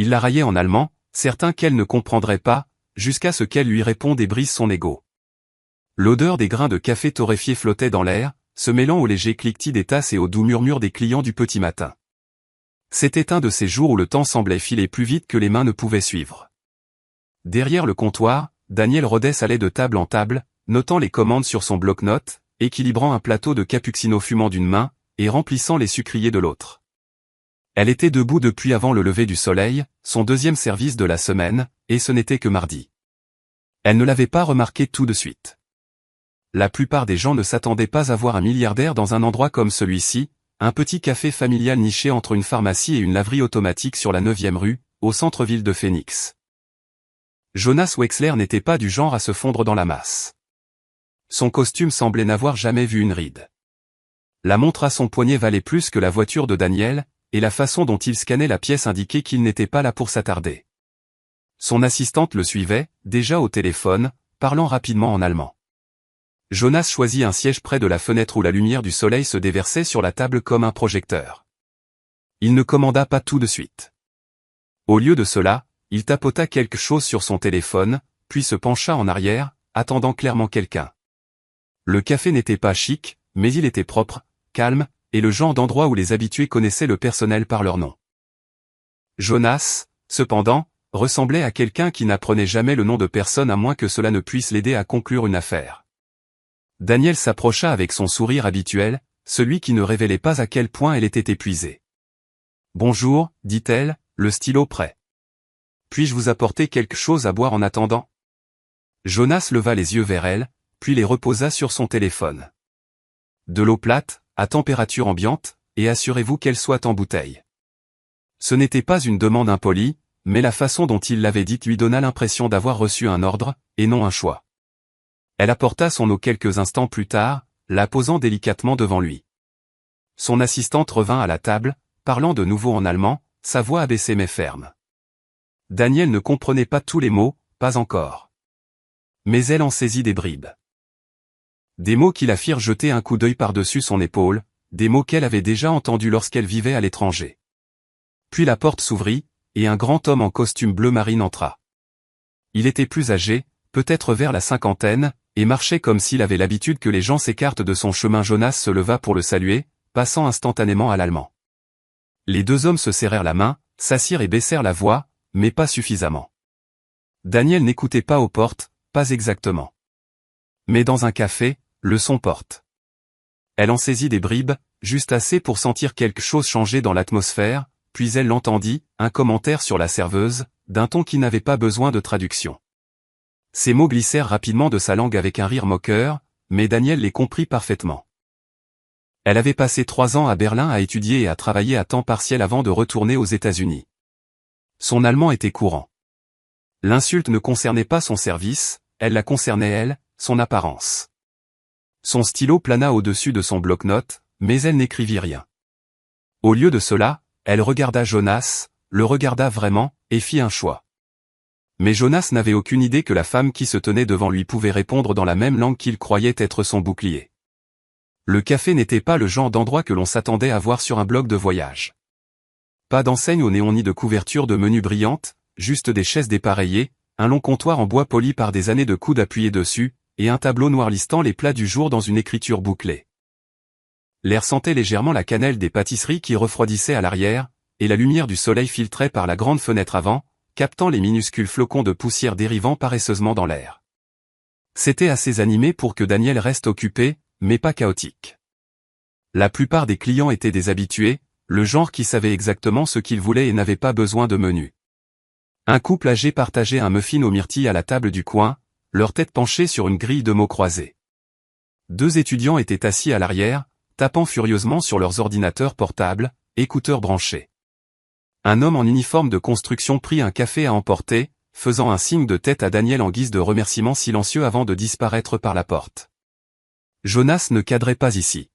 Il la raillait en allemand, certain qu'elle ne comprendrait pas, jusqu'à ce qu'elle lui réponde et brise son ego. L'odeur des grains de café torréfié flottait dans l'air, se mêlant au léger cliquetis des tasses et au doux murmure des clients du petit matin. C'était un de ces jours où le temps semblait filer plus vite que les mains ne pouvaient suivre. Derrière le comptoir, Daniel Rodès allait de table en table, notant les commandes sur son bloc-notes, équilibrant un plateau de cappuccino fumant d'une main, et remplissant les sucriers de l'autre. Elle était debout depuis avant le lever du soleil, son deuxième service de la semaine, et ce n'était que mardi. Elle ne l'avait pas remarqué tout de suite. La plupart des gens ne s'attendaient pas à voir un milliardaire dans un endroit comme celui-ci, un petit café familial niché entre une pharmacie et une laverie automatique sur la 9e rue, au centre-ville de Phoenix. Jonas Wexler n'était pas du genre à se fondre dans la masse. Son costume semblait n'avoir jamais vu une ride. La montre à son poignet valait plus que la voiture de Daniel, et la façon dont il scannait la pièce indiquait qu'il n'était pas là pour s'attarder. Son assistante le suivait, déjà au téléphone, parlant rapidement en allemand. Jonas choisit un siège près de la fenêtre où la lumière du soleil se déversait sur la table comme un projecteur. Il ne commanda pas tout de suite. Au lieu de cela, il tapota quelque chose sur son téléphone, puis se pencha en arrière, attendant clairement quelqu'un. Le café n'était pas chic, mais il était propre, calme, et le genre d'endroit où les habitués connaissaient le personnel par leur nom. Jonas, cependant, ressemblait à quelqu'un qui n'apprenait jamais le nom de personne à moins que cela ne puisse l'aider à conclure une affaire. Daniel s'approcha avec son sourire habituel, celui qui ne révélait pas à quel point elle était épuisée. « Bonjour, dit-elle, le stylo prêt. Puis-je vous apporter quelque chose à boire en attendant ?» Jonas leva les yeux vers elle, puis les reposa sur son téléphone. « De l'eau plate, à température ambiante, et assurez-vous qu'elle soit en bouteille. » Ce n'était pas une demande impolie, mais la façon dont il l'avait dite lui donna l'impression d'avoir reçu un ordre, et non un choix. Elle apporta son eau quelques instants plus tard, la posant délicatement devant lui. Son assistante revint à la table, parlant de nouveau en allemand, sa voix abaissée mais ferme. Daniel ne comprenait pas tous les mots, pas encore. Mais elle en saisit des bribes. Des mots qui la firent jeter un coup d'œil par-dessus son épaule, des mots qu'elle avait déjà entendus lorsqu'elle vivait à l'étranger. Puis la porte s'ouvrit, et un grand homme en costume bleu marine entra. Il était plus âgé, peut-être vers la cinquantaine, et marchait comme s'il avait l'habitude que les gens s'écartent de son chemin. Jonas se leva pour le saluer, passant instantanément à l'allemand. Les deux hommes se serrèrent la main, s'assirent et baissèrent la voix, mais pas suffisamment. Daniel n'écoutait pas aux portes, pas exactement. Mais dans un café, le son porte. Elle en saisit des bribes, juste assez pour sentir quelque chose changer dans l'atmosphère, puis elle l'entendit, un commentaire sur la serveuse, d'un ton qui n'avait pas besoin de traduction. Ces mots glissèrent rapidement de sa langue avec un rire moqueur, mais Daniel les comprit parfaitement. Elle avait passé 3 ans à Berlin à étudier et à travailler à temps partiel avant de retourner aux États-Unis. Son allemand était courant. L'insulte ne concernait pas son service, elle la concernait elle, son apparence. Son stylo plana au-dessus de son bloc-notes, mais elle n'écrivit rien. Au lieu de cela, elle regarda Jonas, le regarda vraiment, et fit un choix. Mais Jonas n'avait aucune idée que la femme qui se tenait devant lui pouvait répondre dans la même langue qu'il croyait être son bouclier. Le café n'était pas le genre d'endroit que l'on s'attendait à voir sur un blog de voyage. Pas d'enseigne au néon ni de couverture de menu brillante, juste des chaises dépareillées, un long comptoir en bois poli par des années de coudes appuyés dessus, et un tableau noir listant les plats du jour dans une écriture bouclée. L'air sentait légèrement la cannelle des pâtisseries qui refroidissaient à l'arrière, et la lumière du soleil filtrait par la grande fenêtre avant, captant les minuscules flocons de poussière dérivant paresseusement dans l'air. C'était assez animé pour que Daniel reste occupé, mais pas chaotique. La plupart des clients étaient des habitués, le genre qui savait exactement ce qu'ils voulaient et n'avait pas besoin de menu. Un couple âgé partageait un muffin aux myrtilles à la table du coin, leur tête penchée sur une grille de mots croisés. 2 étudiants étaient assis à l'arrière, tapant furieusement sur leurs ordinateurs portables, écouteurs branchés. Un homme en uniforme de construction prit un café à emporter, faisant un signe de tête à Daniel en guise de remerciement silencieux avant de disparaître par la porte. Jonas ne cadrait pas ici.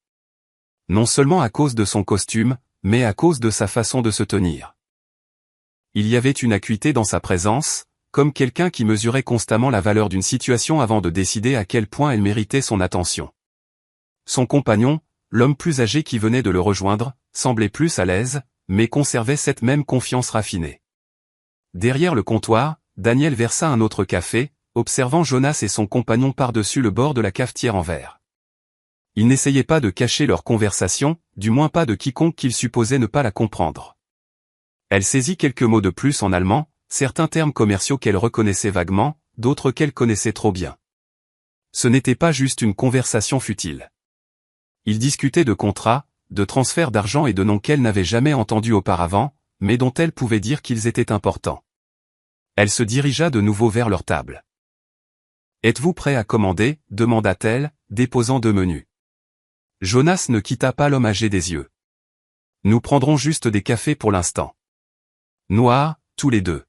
Non seulement à cause de son costume, mais à cause de sa façon de se tenir. Il y avait une acuité dans sa présence, comme quelqu'un qui mesurait constamment la valeur d'une situation avant de décider à quel point elle méritait son attention. Son compagnon, l'homme plus âgé qui venait de le rejoindre, semblait plus à l'aise, mais conservait cette même confiance raffinée. Derrière le comptoir, Daniel versa un autre café, observant Jonas et son compagnon par-dessus le bord de la cafetière en verre. Ils n'essayaient pas de cacher leur conversation, du moins pas de quiconque qu'ils supposaient ne pas la comprendre. Elle saisit quelques mots de plus en allemand, certains termes commerciaux qu'elle reconnaissait vaguement, d'autres qu'elle connaissait trop bien. Ce n'était pas juste une conversation futile. Ils discutaient de contrats, de transferts d'argent et de noms qu'elle n'avait jamais entendus auparavant, mais dont elle pouvait dire qu'ils étaient importants. Elle se dirigea de nouveau vers leur table. « Êtes-vous prêt à commander » demanda-t-elle, déposant 2 menus. Jonas ne quitta pas l'homme âgé des yeux. « Nous prendrons juste des cafés pour l'instant. » Noirs, tous les deux.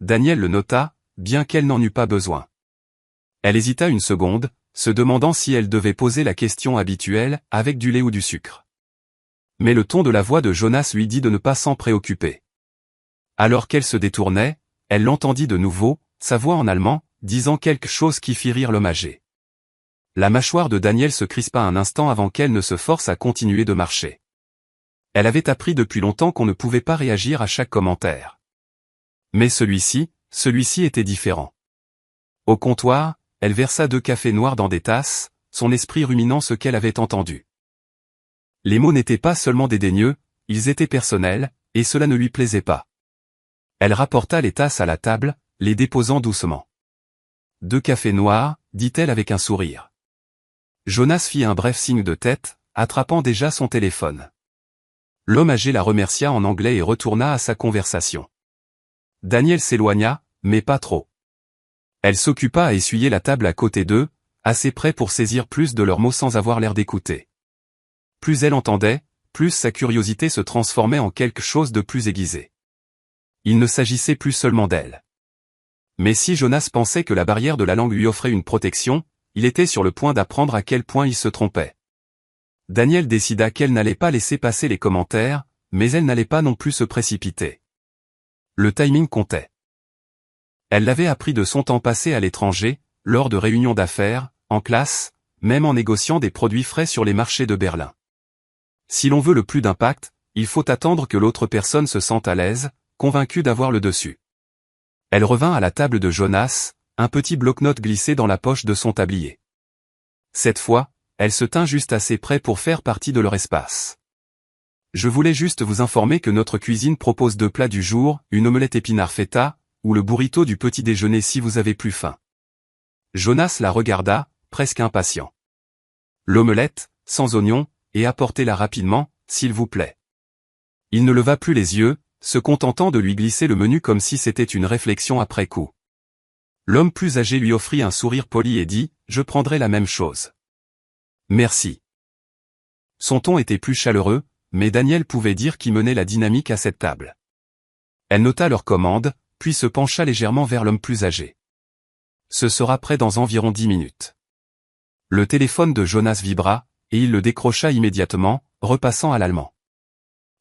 Daniel le nota, bien qu'elle n'en eût pas besoin. Elle hésita une seconde, se demandant si elle devait poser la question habituelle, avec du lait ou du sucre. Mais le ton de la voix de Jonas lui dit de ne pas s'en préoccuper. Alors qu'elle se détournait, elle l'entendit de nouveau, sa voix en allemand, disant quelque chose qui fit rire l'homme âgé. La mâchoire de Daniel se crispa un instant avant qu'elle ne se force à continuer de marcher. Elle avait appris depuis longtemps qu'on ne pouvait pas réagir à chaque commentaire. Mais celui-ci était différent. Au comptoir, elle versa 2 cafés noirs dans des tasses, son esprit ruminant ce qu'elle avait entendu. Les mots n'étaient pas seulement dédaigneux, ils étaient personnels, et cela ne lui plaisait pas. Elle rapporta les tasses à la table, les déposant doucement. 2 cafés noirs, dit-elle avec un sourire. Jonas fit un bref signe de tête, attrapant déjà son téléphone. L'homme âgé la remercia en anglais et retourna à sa conversation. Daniel s'éloigna, mais pas trop. Elle s'occupa à essuyer la table à côté d'eux, assez près pour saisir plus de leurs mots sans avoir l'air d'écouter. Plus elle entendait, plus sa curiosité se transformait en quelque chose de plus aiguisé. Il ne s'agissait plus seulement d'elle. Mais si Jonas pensait que la barrière de la langue lui offrait une protection, il était sur le point d'apprendre à quel point il se trompait. Daniel décida qu'elle n'allait pas laisser passer les commentaires, mais elle n'allait pas non plus se précipiter. Le timing comptait. Elle l'avait appris de son temps passé à l'étranger, lors de réunions d'affaires, en classe, même en négociant des produits frais sur les marchés de Berlin. Si l'on veut le plus d'impact, il faut attendre que l'autre personne se sente à l'aise, convaincue d'avoir le dessus. Elle revint à la table de Jonas, un petit bloc-notes glissé dans la poche de son tablier. Cette fois, elle se tint juste assez près pour faire partie de leur espace. Je voulais juste vous informer que notre cuisine propose 2 plats du jour, une omelette épinard feta, ou le burrito du petit déjeuner si vous avez plus faim. Jonas la regarda, presque impatient. L'omelette, sans oignon, et apportez-la rapidement, s'il vous plaît. Il ne leva plus les yeux, se contentant de lui glisser le menu comme si c'était une réflexion après coup. L'homme plus âgé lui offrit un sourire poli et dit « Je prendrai la même chose. » Merci. Son ton était plus chaleureux, mais Daniel pouvait dire qui menait la dynamique à cette table. Elle nota leur commande, puis se pencha légèrement vers l'homme plus âgé. Ce sera prêt dans environ 10 minutes. Le téléphone de Jonas vibra, et il le décrocha immédiatement, repassant à l'allemand.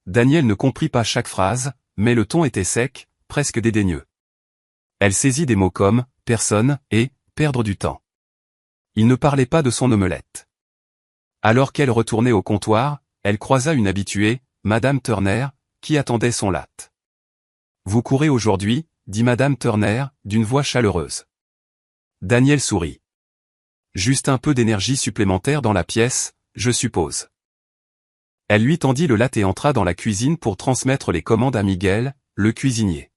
Daniel ne comprit pas chaque phrase, mais le ton était sec, presque dédaigneux. Elle saisit des mots comme « personne » et « perdre du temps ». Il ne parlait pas de son omelette. Alors qu'elle retournait au comptoir, elle croisa une habituée, Madame Turner, qui attendait son latte. « Vous courez aujourd'hui » dit Madame Turner, d'une voix chaleureuse. Daniel sourit. « Juste un peu d'énergie supplémentaire dans la pièce, je suppose. » Elle lui tendit le latte et entra dans la cuisine pour transmettre les commandes à Miguel, le cuisinier.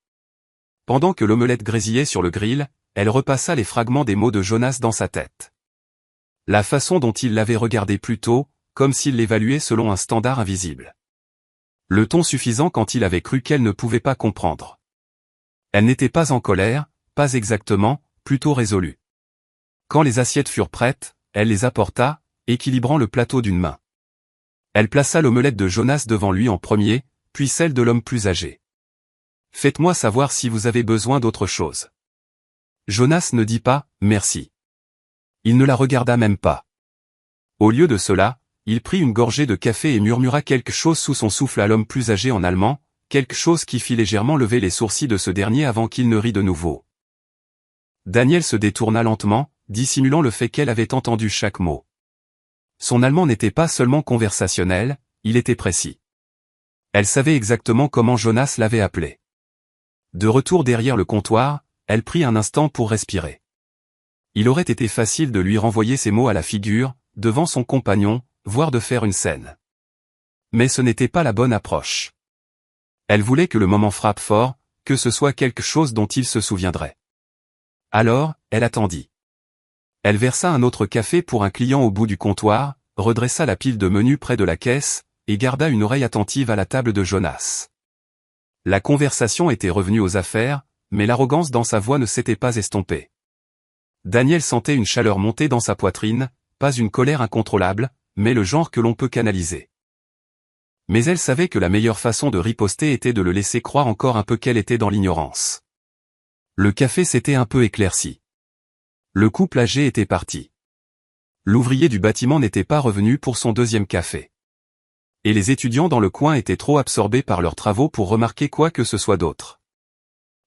Pendant que l'omelette grésillait sur le grill, elle repassa les fragments des mots de Jonas dans sa tête. La façon dont il l'avait regardé plus tôt, comme s'il l'évaluait selon un standard invisible. Le ton suffisant quand il avait cru qu'elle ne pouvait pas comprendre. Elle n'était pas en colère, pas exactement, plutôt résolue. Quand les assiettes furent prêtes, elle les apporta, équilibrant le plateau d'une main. Elle plaça l'omelette de Jonas devant lui en premier, puis celle de l'homme plus âgé. « Faites-moi savoir si vous avez besoin d'autre chose. » Jonas ne dit pas « merci ». Il ne la regarda même pas. Au lieu de cela, il prit une gorgée de café et murmura quelque chose sous son souffle à l'homme plus âgé en allemand, quelque chose qui fit légèrement lever les sourcils de ce dernier avant qu'il ne rît de nouveau. Daniel se détourna lentement, dissimulant le fait qu'elle avait entendu chaque mot. Son allemand n'était pas seulement conversationnel, il était précis. Elle savait exactement comment Jonas l'avait appelé. De retour derrière le comptoir, elle prit un instant pour respirer. Il aurait été facile de lui renvoyer ces mots à la figure, devant son compagnon, voire de faire une scène. Mais ce n'était pas la bonne approche. Elle voulait que le moment frappe fort, que ce soit quelque chose dont il se souviendrait. Alors, elle attendit. Elle versa un autre café pour un client au bout du comptoir, redressa la pile de menus près de la caisse, et garda une oreille attentive à la table de Jonas. La conversation était revenue aux affaires, mais l'arrogance dans sa voix ne s'était pas estompée. Daniel sentait une chaleur monter dans sa poitrine, pas une colère incontrôlable, mais le genre que l'on peut canaliser. Mais elle savait que la meilleure façon de riposter était de le laisser croire encore un peu qu'elle était dans l'ignorance. Le café s'était un peu éclairci. Le couple âgé était parti. L'ouvrier du bâtiment n'était pas revenu pour son deuxième café. Et les étudiants dans le coin étaient trop absorbés par leurs travaux pour remarquer quoi que ce soit d'autre.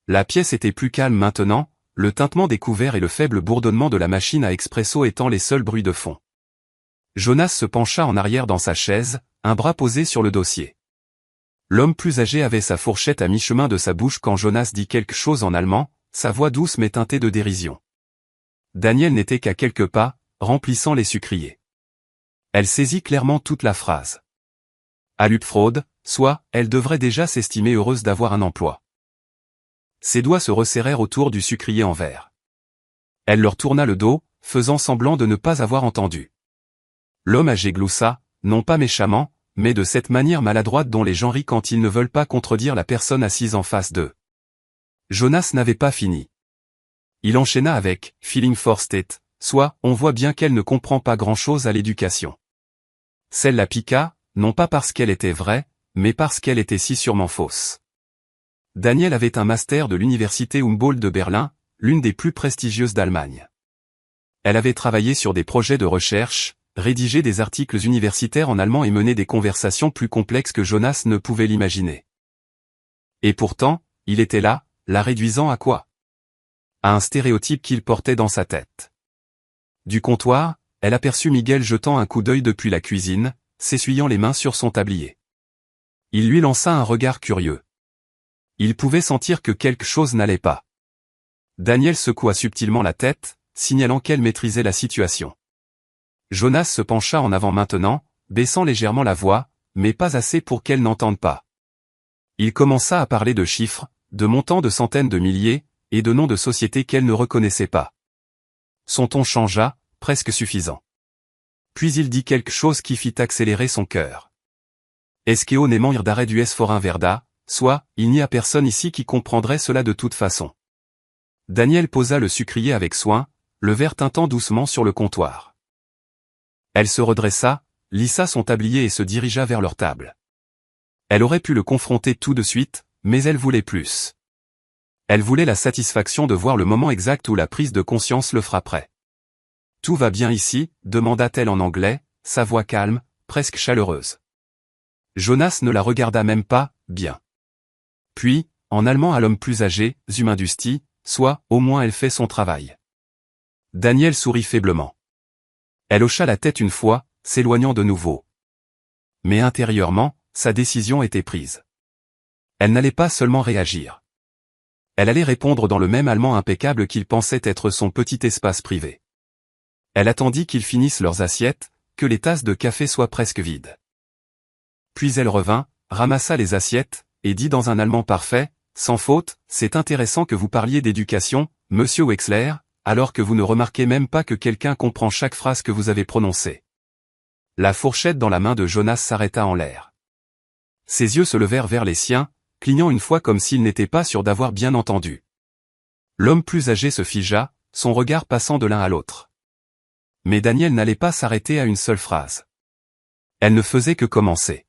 La pièce était plus calme maintenant, le tintement des couverts et le faible bourdonnement de la machine à expresso étant les seuls bruits de fond. Jonas se pencha en arrière dans sa chaise, un bras posé sur le dossier. L'homme plus âgé avait sa fourchette à mi-chemin de sa bouche quand Jonas dit quelque chose en allemand, sa voix douce mais teintée de dérision. Daniel n'était qu'à quelques pas, remplissant les sucriers. Elle saisit clairement toute la phrase. Alupfraude, soit, elle devrait déjà s'estimer heureuse d'avoir un emploi. Ses doigts se resserrèrent autour du sucrier en verre. Elle leur tourna le dos, faisant semblant de ne pas avoir entendu. L'homme âgé gloussa, non pas méchamment, mais de cette manière maladroite dont les gens rient quand ils ne veulent pas contredire la personne assise en face d'eux. Jonas n'avait pas fini. Il enchaîna avec « feeling for state », soit, on voit bien qu'elle ne comprend pas grand-chose à l'éducation. Celle la piqua, non pas parce qu'elle était vraie, mais parce qu'elle était si sûrement fausse. Daniel avait un master de l'université Humboldt de Berlin, l'une des plus prestigieuses d'Allemagne. Elle avait travaillé sur des projets de recherche, rédigé des articles universitaires en allemand et mené des conversations plus complexes que Jonas ne pouvait l'imaginer. Et pourtant, il était là, la réduisant à quoi? À un stéréotype qu'il portait dans sa tête. Du comptoir, elle aperçut Miguel jetant un coup d'œil depuis la cuisine, s'essuyant les mains sur son tablier. Il lui lança un regard curieux. Il pouvait sentir que quelque chose n'allait pas. Daniel secoua subtilement la tête, signalant qu'elle maîtrisait la situation. Jonas se pencha en avant maintenant, baissant légèrement la voix, mais pas assez pour qu'elle n'entende pas. Il commença à parler de chiffres, de montants de centaines de milliers, et de noms de sociétés qu'elle ne reconnaissait pas. Son ton changea, presque suffisant. Puis il dit quelque chose qui fit accélérer son cœur. Eskeo n'est manir d'arrêt du forain verda, soit, il n'y a personne ici qui comprendrait cela de toute façon. Daniel posa le sucrier avec soin, le verre tintant doucement sur le comptoir. Elle se redressa, lissa son tablier et se dirigea vers leur table. Elle aurait pu le confronter tout de suite, mais elle voulait plus. Elle voulait la satisfaction de voir le moment exact où la prise de conscience le frapperait. « Tout va bien ici ?» demanda-t-elle en anglais, sa voix calme, presque chaleureuse. Jonas ne la regarda même pas, bien. Puis, en allemand à l'homme plus âgé, Zumindusti, soit, au moins elle fait son travail. Daniel sourit faiblement. Elle hocha la tête une fois, s'éloignant de nouveau. Mais intérieurement, sa décision était prise. Elle n'allait pas seulement réagir. Elle allait répondre dans le même allemand impeccable qu'il pensait être son petit espace privé. Elle attendit qu'ils finissent leurs assiettes, que les tasses de café soient presque vides. Puis elle revint, ramassa les assiettes, et dit dans un allemand parfait, sans faute, « C'est intéressant que vous parliez d'éducation, monsieur Wexler, alors que vous ne remarquez même pas que quelqu'un comprend chaque phrase que vous avez prononcée. » La fourchette dans la main de Jonas s'arrêta en l'air. Ses yeux se levèrent vers les siens, clignant une fois comme s'il n'était pas sûr d'avoir bien entendu. L'homme plus âgé se figea, son regard passant de l'un à l'autre. Mais Daniel n'allait pas s'arrêter à une seule phrase. Elle ne faisait que commencer.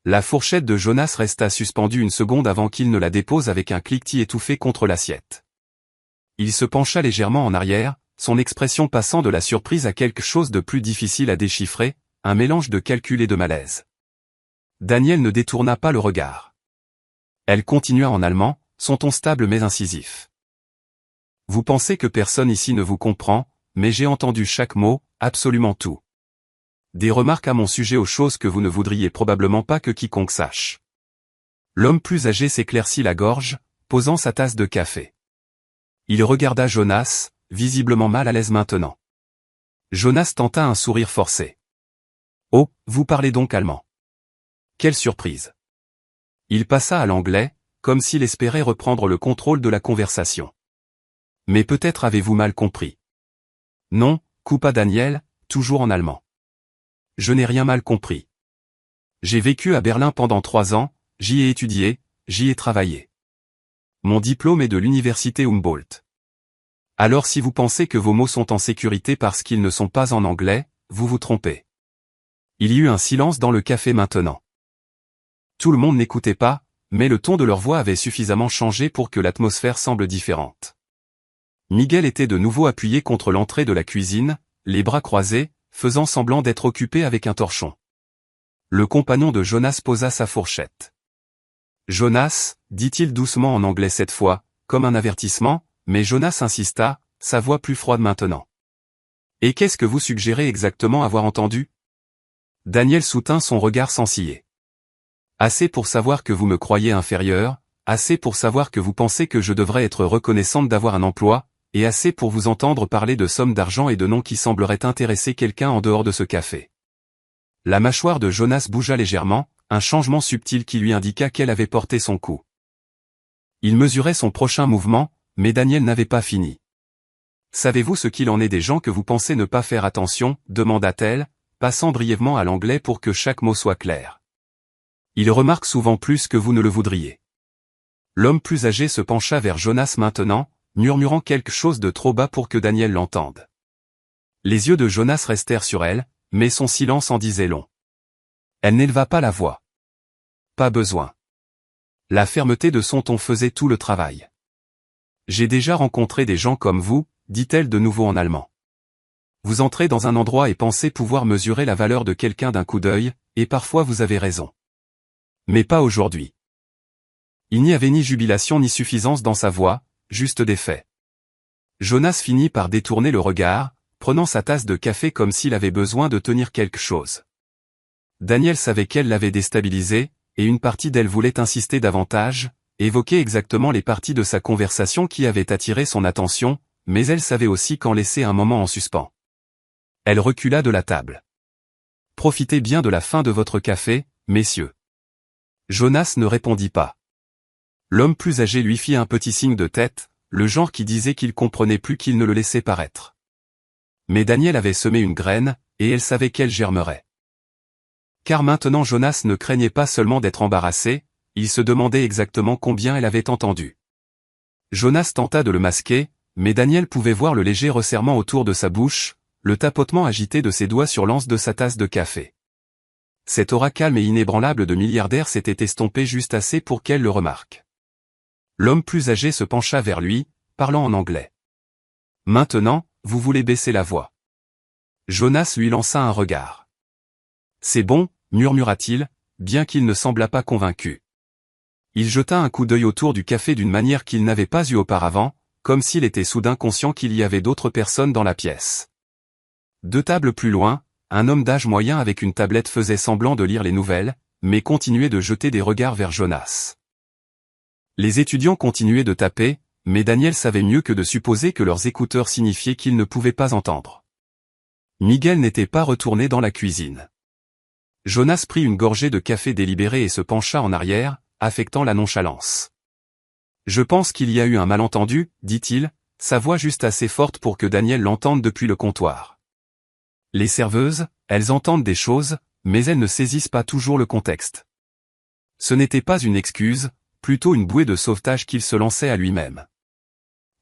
La fourchette de Jonas resta suspendue une seconde avant qu'il ne la dépose avec un cliquetis étouffé contre l'assiette. Il se pencha légèrement en arrière, son expression passant de la surprise à quelque chose de plus difficile à déchiffrer, un mélange de calcul et de malaise. Daniel ne détourna pas le regard. Elle continua en allemand, son ton stable mais incisif. « Vous pensez que personne ici ne vous comprend, mais j'ai entendu chaque mot, absolument tout. Des remarques à mon sujet aux choses que vous ne voudriez probablement pas que quiconque sache. » L'homme plus âgé s'éclaircit la gorge, posant sa tasse de café. Il regarda Jonas, visiblement mal à l'aise maintenant. Jonas tenta un sourire forcé. « Oh, vous parlez donc allemand. Quelle surprise !» Il passa à l'anglais, comme s'il espérait reprendre le contrôle de la conversation. « Mais peut-être avez-vous mal compris. »« Non, » coupa Daniel, toujours en allemand. « Je n'ai rien mal compris. J'ai vécu à Berlin pendant 3 ans, j'y ai étudié, j'y ai travaillé. Mon diplôme est de l'université Humboldt. Alors si vous pensez que vos mots sont en sécurité parce qu'ils ne sont pas en anglais, vous vous trompez. » Il y eut un silence dans le café maintenant. Tout le monde n'écoutait pas, mais le ton de leur voix avait suffisamment changé pour que l'atmosphère semble différente. Miguel était de nouveau appuyé contre l'entrée de la cuisine, les bras croisés, faisant semblant d'être occupé avec un torchon. Le compagnon de Jonas posa sa fourchette. « Jonas, dit-il doucement en anglais cette fois, comme un avertissement, mais Jonas insista, sa voix plus froide maintenant. « Et qu'est-ce que vous suggérez exactement avoir entendu ?» Daniel soutint son regard sans ciller. « Assez pour savoir que vous me croyez inférieur, assez pour savoir que vous pensez que je devrais être reconnaissante d'avoir un emploi, et assez pour vous entendre parler de sommes d'argent et de noms qui sembleraient intéresser quelqu'un en dehors de ce café. » La mâchoire de Jonas bougea légèrement, un changement subtil qui lui indiqua qu'elle avait porté son coup. Il mesurait son prochain mouvement, mais Daniel n'avait pas fini. « Savez-vous ce qu'il en est des gens que vous pensez ne pas faire attention ?» demanda-t-elle, passant brièvement à l'anglais pour que chaque mot soit clair. « Ils remarquent souvent plus que vous ne le voudriez. » L'homme plus âgé se pencha vers Jonas maintenant, murmurant quelque chose de trop bas pour que Daniel l'entende. Les yeux de Jonas restèrent sur elle, mais son silence en disait long. Elle n'éleva pas la voix. Pas besoin. La fermeté de son ton faisait tout le travail. J'ai déjà rencontré des gens comme vous, dit-elle de nouveau en allemand. Vous entrez dans un endroit et pensez pouvoir mesurer la valeur de quelqu'un d'un coup d'œil, et parfois vous avez raison. Mais pas aujourd'hui. Il n'y avait ni jubilation ni suffisance dans sa voix, juste des faits. Jonas finit par détourner le regard, prenant sa tasse de café comme s'il avait besoin de tenir quelque chose. Daniel savait qu'elle l'avait déstabilisé, et une partie d'elle voulait insister davantage, évoquer exactement les parties de sa conversation qui avaient attiré son attention, mais elle savait aussi quand laisser un moment en suspens. Elle recula de la table. « Profitez bien de la fin de votre café, messieurs. » Jonas ne répondit pas. L'homme plus âgé lui fit un petit signe de tête, le genre qui disait qu'il comprenait plus qu'il ne le laissait paraître. Mais Daniel avait semé une graine, et elle savait qu'elle germerait. Car maintenant Jonas ne craignait pas seulement d'être embarrassé, il se demandait exactement combien elle avait entendu. Jonas tenta de le masquer, mais Daniel pouvait voir le léger resserrement autour de sa bouche, le tapotement agité de ses doigts sur l'anse de sa tasse de café. Cette aura calme et inébranlable de milliardaire s'était estompée juste assez pour qu'elle le remarque. L'homme plus âgé se pencha vers lui, parlant en anglais. « Maintenant, vous voulez baisser la voix. » Jonas lui lança un regard. « C'est bon, » murmura-t-il, bien qu'il ne semblât pas convaincu. Il jeta un coup d'œil autour du café d'une manière qu'il n'avait pas eue auparavant, comme s'il était soudain conscient qu'il y avait d'autres personnes dans la pièce. 2 tables plus loin, un homme d'âge moyen avec une tablette faisait semblant de lire les nouvelles, mais continuait de jeter des regards vers Jonas. Les étudiants continuaient de taper, mais Daniel savait mieux que de supposer que leurs écouteurs signifiaient qu'ils ne pouvaient pas entendre. Miguel n'était pas retourné dans la cuisine. Jonas prit une gorgée de café délibéré et se pencha en arrière, affectant la nonchalance. « Je pense qu'il y a eu un malentendu, » dit-il, sa voix juste assez forte pour que Daniel l'entende depuis le comptoir. Les serveuses, elles entendent des choses, mais elles ne saisissent pas toujours le contexte. Ce n'était pas une excuse, plutôt une bouée de sauvetage qu'il se lançait à lui-même.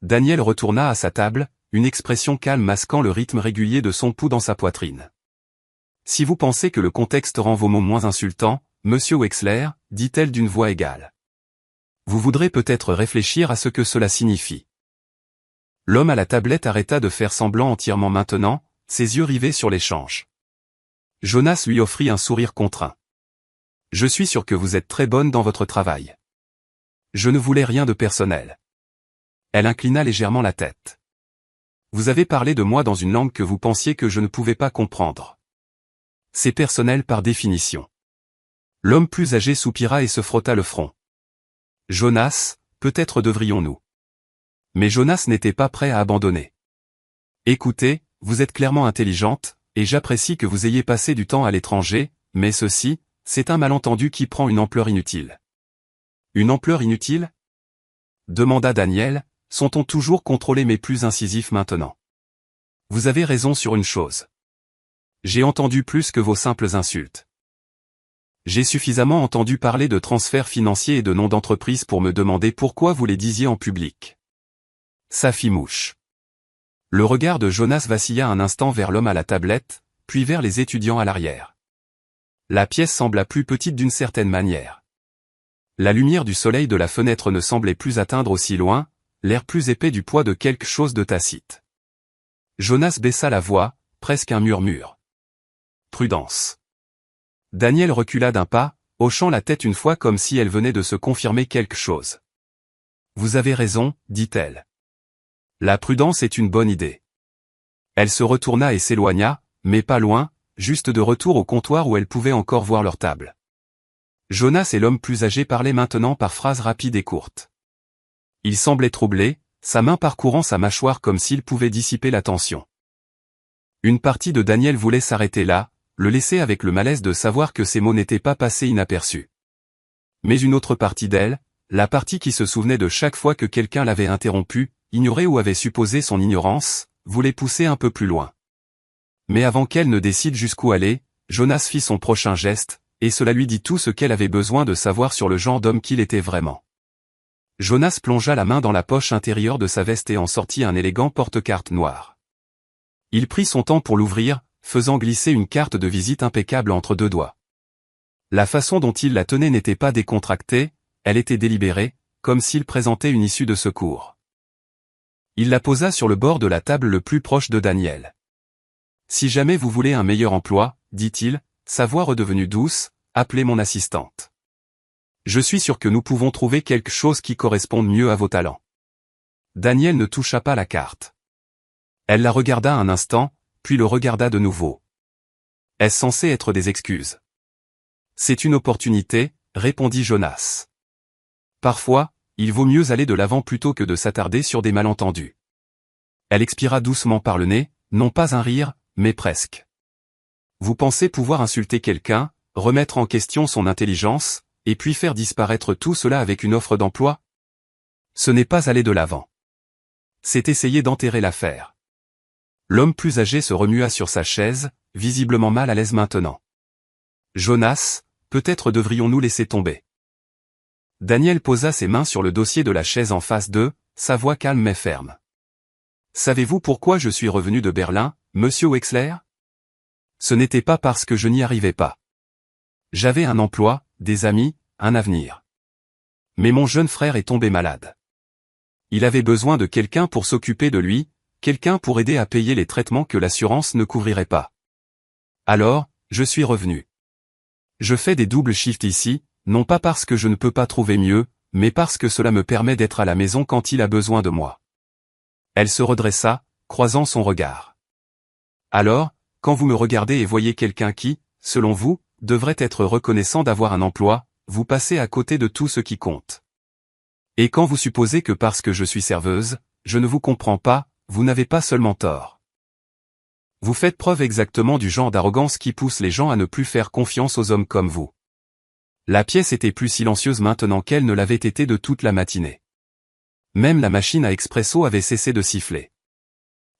Daniel retourna à sa table, une expression calme masquant le rythme régulier de son pouls dans sa poitrine. « Si vous pensez que le contexte rend vos mots moins insultants, Monsieur Wexler, dit-elle d'une voix égale. Vous voudrez peut-être réfléchir à ce que cela signifie. » L'homme à la tablette arrêta de faire semblant entièrement maintenant, ses yeux rivés sur l'échange. Jonas lui offrit un sourire contraint. « Je suis sûr que vous êtes très bonne dans votre travail. Je ne voulais rien de personnel. » Elle inclina légèrement la tête. « Vous avez parlé de moi dans une langue que vous pensiez que je ne pouvais pas comprendre. C'est personnel par définition. » L'homme plus âgé soupira et se frotta le front. « Jonas, peut-être devrions-nous. Mais Jonas n'était pas prêt à abandonner. Écoutez, vous êtes clairement intelligente, et j'apprécie que vous ayez passé du temps à l'étranger, mais ceci, c'est un malentendu qui prend une ampleur inutile. Une ampleur inutile? Demanda Daniel, son ton toujours contrôlé mais plus incisif maintenant. Vous avez raison sur une chose. J'ai entendu plus que vos simples insultes. J'ai suffisamment entendu parler de transferts financiers et de noms d'entreprise pour me demander pourquoi vous les disiez en public. Ça fit mouche. Le regard de Jonas vacilla un instant vers l'homme à la tablette, puis vers les étudiants à l'arrière. La pièce sembla plus petite d'une certaine manière. La lumière du soleil de la fenêtre ne semblait plus atteindre aussi loin, l'air plus épais du poids de quelque chose de tacite. Jonas baissa la voix, presque un murmure. Prudence. Daniel recula d'un pas, hochant la tête une fois comme si elle venait de se confirmer quelque chose. Vous avez raison, dit-elle. La prudence est une bonne idée. Elle se retourna et s'éloigna, mais pas loin, juste de retour au comptoir où elle pouvait encore voir leur table. Jonas et l'homme plus âgé parlaient maintenant par phrases rapides et courtes. Il semblait troublé, sa main parcourant sa mâchoire comme s'il pouvait dissiper la tension. Une partie de Daniel voulait s'arrêter là, le laisser avec le malaise de savoir que ces mots n'étaient pas passés inaperçus. Mais une autre partie d'elle, la partie qui se souvenait de chaque fois que quelqu'un l'avait interrompu, ignoré ou avait supposé son ignorance, voulait pousser un peu plus loin. Mais avant qu'elle ne décide jusqu'où aller, Jonas fit son prochain geste, et cela lui dit tout ce qu'elle avait besoin de savoir sur le genre d'homme qu'il était vraiment. Jonas plongea la main dans la poche intérieure de sa veste et en sortit un élégant porte-carte noir. Il prit son temps pour l'ouvrir, faisant glisser une carte de visite impeccable entre deux doigts. La façon dont il la tenait n'était pas décontractée, elle était délibérée, comme s'il présentait une issue de secours. Il la posa sur le bord de la table le plus proche de Daniel. « Si jamais vous voulez un meilleur emploi, dit-il, sa voix redevenue douce, appelez mon assistante. Je suis sûr que nous pouvons trouver quelque chose qui corresponde mieux à vos talents. » Daniel ne toucha pas la carte. Elle la regarda un instant, puis le regarda de nouveau. Est-ce censé être des excuses? C'est une opportunité, répondit Jonas. Parfois, il vaut mieux aller de l'avant plutôt que de s'attarder sur des malentendus. Elle expira doucement par le nez, non pas un rire, mais presque. Vous pensez pouvoir insulter quelqu'un, remettre en question son intelligence, et puis faire disparaître tout cela avec une offre d'emploi? Ce n'est pas aller de l'avant. C'est essayer d'enterrer l'affaire. L'homme plus âgé se remua sur sa chaise, visiblement mal à l'aise maintenant. Jonas, peut-être devrions-nous laisser tomber. Daniel posa ses mains sur le dossier de la chaise en face d'eux, sa voix calme mais ferme. Savez-vous pourquoi je suis revenu de Berlin, monsieur Wexler? Ce n'était pas parce que je n'y arrivais pas. J'avais un emploi, des amis, un avenir. Mais mon jeune frère est tombé malade. Il avait besoin de quelqu'un pour s'occuper de lui, quelqu'un pour aider à payer les traitements que l'assurance ne couvrirait pas. Alors, je suis revenu. Je fais des doubles shifts ici, non pas parce que je ne peux pas trouver mieux, mais parce que cela me permet d'être à la maison quand il a besoin de moi. Elle se redressa, croisant son regard. Alors, quand vous me regardez et voyez quelqu'un qui, selon vous, devrait être reconnaissant d'avoir un emploi, vous passez à côté de tout ce qui compte. Et quand vous supposez que parce que je suis serveuse, je ne vous comprends pas, vous n'avez pas seulement tort. Vous faites preuve exactement du genre d'arrogance qui pousse les gens à ne plus faire confiance aux hommes comme vous. La pièce était plus silencieuse maintenant qu'elle ne l'avait été de toute la matinée. Même la machine à expresso avait cessé de siffler.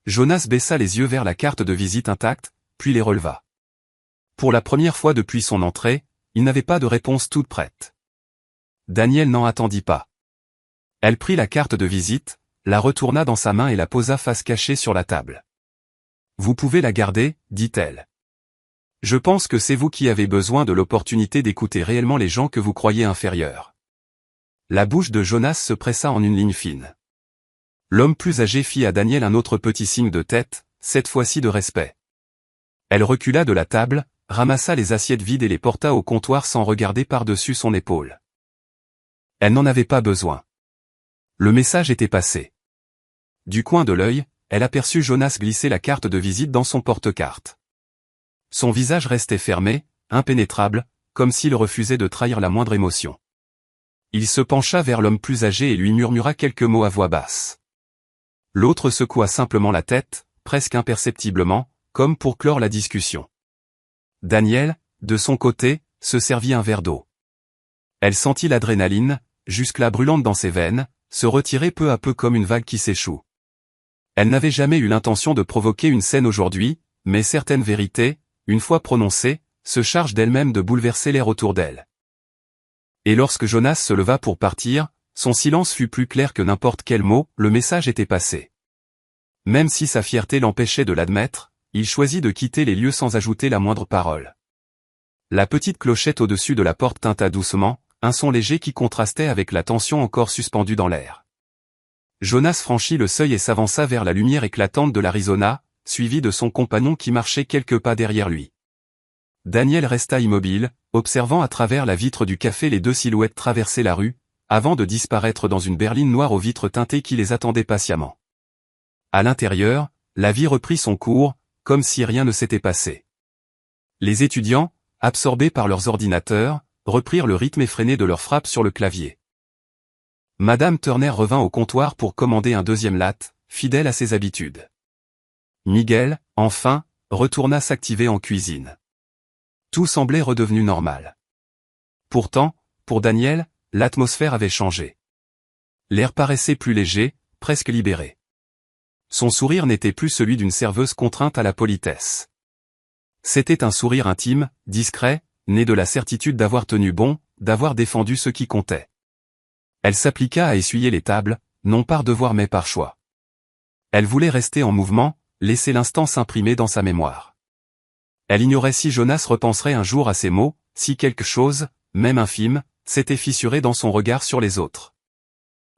Jonas baissa les yeux vers la carte de visite intacte, puis les releva. Pour la première fois depuis son entrée, il n'avait pas de réponse toute prête. Daniel n'en attendit pas. Elle prit la carte de visite, la retourna dans sa main et la posa face cachée sur la table. « Vous pouvez la garder, dit-elle. Je pense que c'est vous qui avez besoin de l'opportunité d'écouter réellement les gens que vous croyez inférieurs. » La bouche de Jonas se pressa en une ligne fine. L'homme plus âgé fit à Daniel un autre petit signe de tête, cette fois-ci de respect. Elle recula de la table, ramassa les assiettes vides et les porta au comptoir sans regarder par-dessus son épaule. Elle n'en avait pas besoin. Le message était passé. Du coin de l'œil, elle aperçut Jonas glisser la carte de visite dans son porte-carte. Son visage restait fermé, impénétrable, comme s'il refusait de trahir la moindre émotion. Il se pencha vers l'homme plus âgé et lui murmura quelques mots à voix basse. L'autre secoua simplement la tête, presque imperceptiblement, comme pour clore la discussion. Daniel, de son côté, se servit un verre d'eau. Elle sentit l'adrénaline, jusque-là brûlante dans ses veines, se retirer peu à peu comme une vague qui s'échoue. Elle n'avait jamais eu l'intention de provoquer une scène aujourd'hui, mais certaines vérités, une fois prononcées, se chargent d'elles-mêmes de bouleverser l'air autour d'elle. Et lorsque Jonas se leva pour partir, son silence fut plus clair que n'importe quel mot, le message était passé. Même si sa fierté l'empêchait de l'admettre, il choisit de quitter les lieux sans ajouter la moindre parole. La petite clochette au-dessus de la porte tinta doucement, un son léger qui contrastait avec la tension encore suspendue dans l'air. Jonas franchit le seuil et s'avança vers la lumière éclatante de l'Arizona, suivi de son compagnon qui marchait quelques pas derrière lui. Daniel resta immobile, observant à travers la vitre du café les deux silhouettes traverser la rue, avant de disparaître dans une berline noire aux vitres teintées qui les attendait patiemment. À l'intérieur, la vie reprit son cours, comme si rien ne s'était passé. Les étudiants, absorbés par leurs ordinateurs, reprirent le rythme effréné de leurs frappes sur le clavier. Madame Turner revint au comptoir pour commander un deuxième latte, fidèle à ses habitudes. Miguel, enfin, retourna s'activer en cuisine. Tout semblait redevenu normal. Pourtant, pour Daniel, l'atmosphère avait changé. L'air paraissait plus léger, presque libéré. Son sourire n'était plus celui d'une serveuse contrainte à la politesse. C'était un sourire intime, discret, né de la certitude d'avoir tenu bon, d'avoir défendu ce qui comptait. Elle s'appliqua à essuyer les tables, non par devoir mais par choix. Elle voulait rester en mouvement, laisser l'instant s'imprimer dans sa mémoire. Elle ignorait si Jonas repenserait un jour à ces mots, si quelque chose, même infime, s'était fissuré dans son regard sur les autres.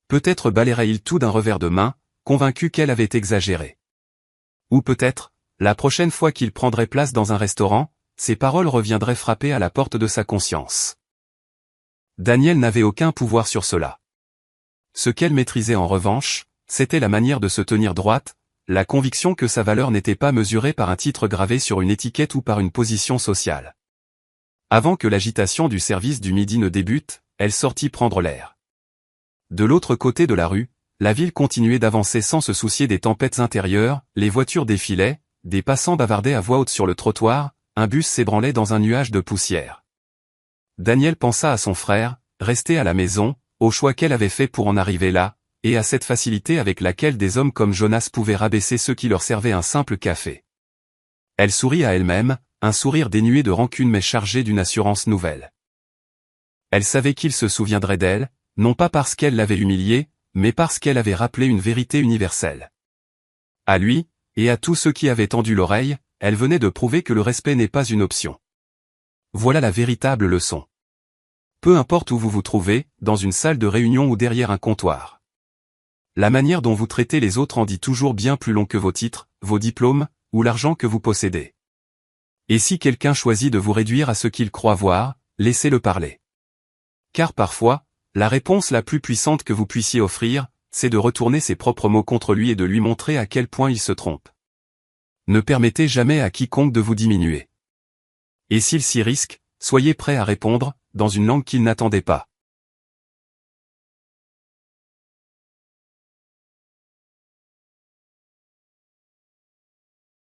Peut-être balayerait-il tout d'un revers de main, convaincu qu'elle avait exagéré. Ou peut-être, la prochaine fois qu'il prendrait place dans un restaurant, ses paroles reviendraient frapper à la porte de sa conscience. Daniel n'avait aucun pouvoir sur cela. Ce qu'elle maîtrisait en revanche, c'était la manière de se tenir droite, la conviction que sa valeur n'était pas mesurée par un titre gravé sur une étiquette ou par une position sociale. Avant que l'agitation du service du midi ne débute, elle sortit prendre l'air. De l'autre côté de la rue, la ville continuait d'avancer sans se soucier des tempêtes intérieures, les voitures défilaient, des passants bavardaient à voix haute sur le trottoir, un bus s'ébranlait dans un nuage de poussière. Daniel pensa à son frère, resté à la maison, au choix qu'elle avait fait pour en arriver là, et à cette facilité avec laquelle des hommes comme Jonas pouvaient rabaisser ceux qui leur servaient un simple café. Elle sourit à elle-même, un sourire dénué de rancune mais chargé d'une assurance nouvelle. Elle savait qu'il se souviendrait d'elle, non pas parce qu'elle l'avait humiliée, mais parce qu'elle avait rappelé une vérité universelle. À lui, et à tous ceux qui avaient tendu l'oreille, elle venait de prouver que le respect n'est pas une option. Voilà la véritable leçon. Peu importe où vous vous trouvez, dans une salle de réunion ou derrière un comptoir. La manière dont vous traitez les autres en dit toujours bien plus long que vos titres, vos diplômes, ou l'argent que vous possédez. Et si quelqu'un choisit de vous réduire à ce qu'il croit voir, laissez-le parler. Car parfois, la réponse la plus puissante que vous puissiez offrir, c'est de retourner ses propres mots contre lui et de lui montrer à quel point il se trompe. Ne permettez jamais à quiconque de vous diminuer. Et s'il s'y risque, soyez prêt à répondre, dans une langue qu'il n'attendait pas.